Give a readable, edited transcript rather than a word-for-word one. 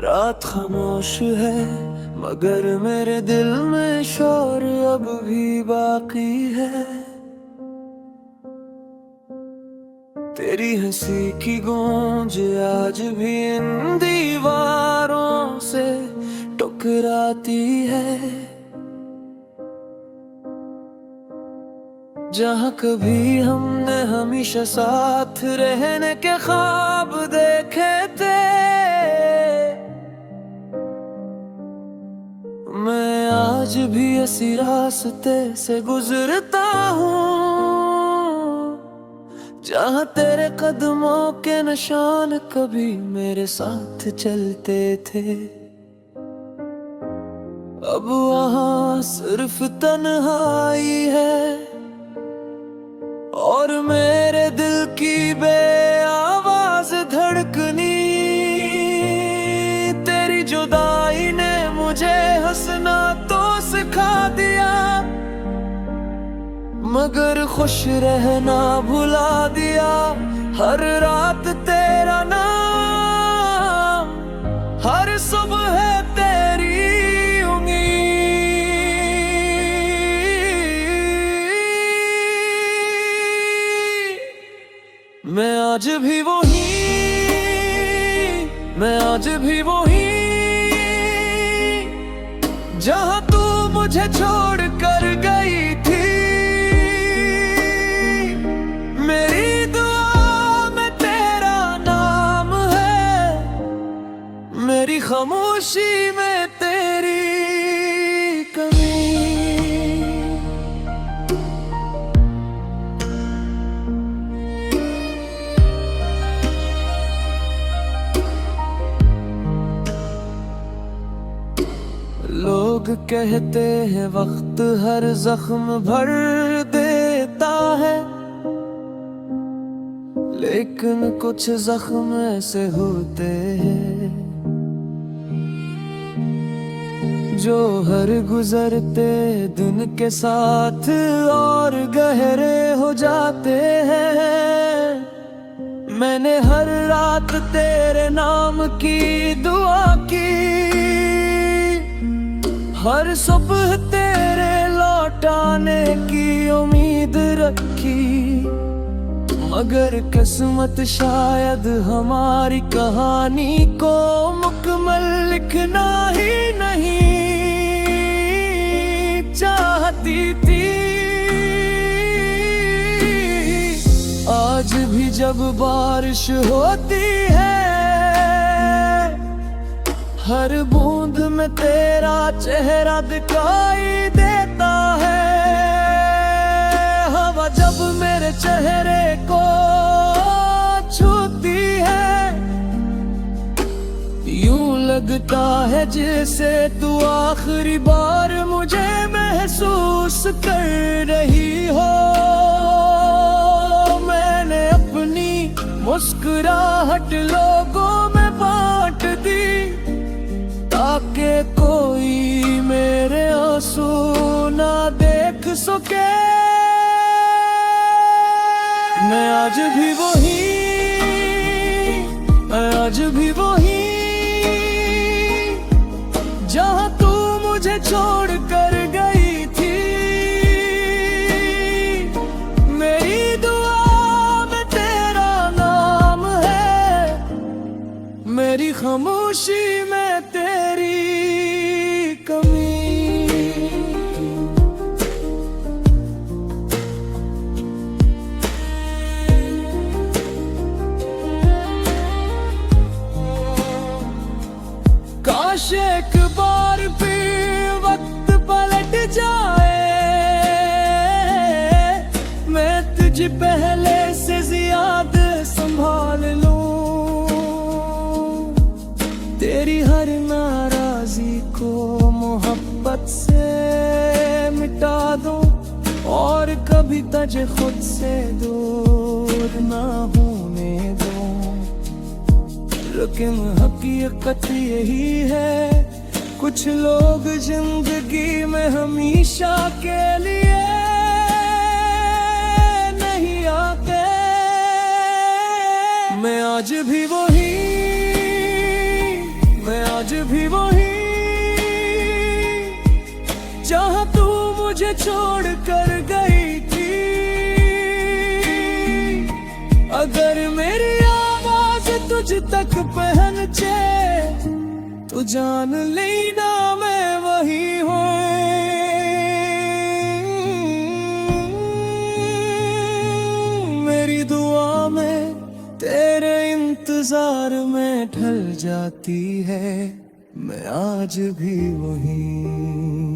रात खामोश है मगर मेरे दिल में शोर अब भी बाकी है। तेरी हंसी की गूंज आज भी इन दीवारों से टकराती है। जहाँ कभी हमने हमेशा साथ रहने के ख्वाब देखे थे, मैं आज भी इसी रास्ते से गुजरता हूँ जहाँ तेरे कदमों के निशान कभी मेरे साथ चलते थे। अब वहाँ सिर्फ तन्हाई है और मेरे दिल की बेआवाज धड़कनी। तेरी जुदाई ने मुझे हंसना तो सिखा दिया मगर खुश रहना भुला दिया। हर रात तेरा नाम, हर सुबह तेरी उंगली। मैं आज भी वही, मैं आज भी वही जहां तू मुझे छोड़ कर गई थी। मेरी दुआ में तेरा नाम है, मेरी खामोशी में तेरी कमी। लोग कहते हैं वक्त हर जख्म भर देता है, लेकिन कुछ जख्म ऐसे होते हैं जो हर गुजरते दिन के साथ और गहरे हो जाते हैं। मैंने हर रात तेरे नाम की दुआ की, हर सुबह तेरे लौटाने की उम्मीद रखी, मगर किस्मत शायद हमारी कहानी को मुकम्मल लिखना ही नहीं चाहती थी। आज भी जब बारिश होती है हर बूंद में तेरा चेहरा दिखाई देता है। हवा जब मेरे चेहरे को छूती है यूं लगता है जैसे तू आखिरी बार मुझे महसूस कर रही हो। मैंने अपनी मुस्कुराहट लोगों में बांट दी ताकि कोई मेरे आंसू ना देख सके। मैं आज भी वही, मैं आज भी वही जहां तू मुझे छोड़ कर गई थी। मेरी दुआ में तेरा नाम है, मेरी खामोशी में तेरी कमी। काश एक बार फिर वक्त पलट जाए, मैं तुझे पहले से ज्यादा संभाल लूं। तेरी हर नाराजी को मोहब्बत से मिटा दूं और कभी तुझे खुद से दूर ना होने दूं। लेकिन हकीकत यही है कुछ लोग जिंदगी में हमेशा के लिए नहीं आते। मैं आज भी वही, मैं आज जहाँ तू मुझे छोड़ कर गई थी। अगर मेरी आवाज तुझ तक पहुंचे तो जान लेना मैं वही हूँ। मेरी दुआ में तेरे इंतजार में ढल जाती है मैं आज भी वही।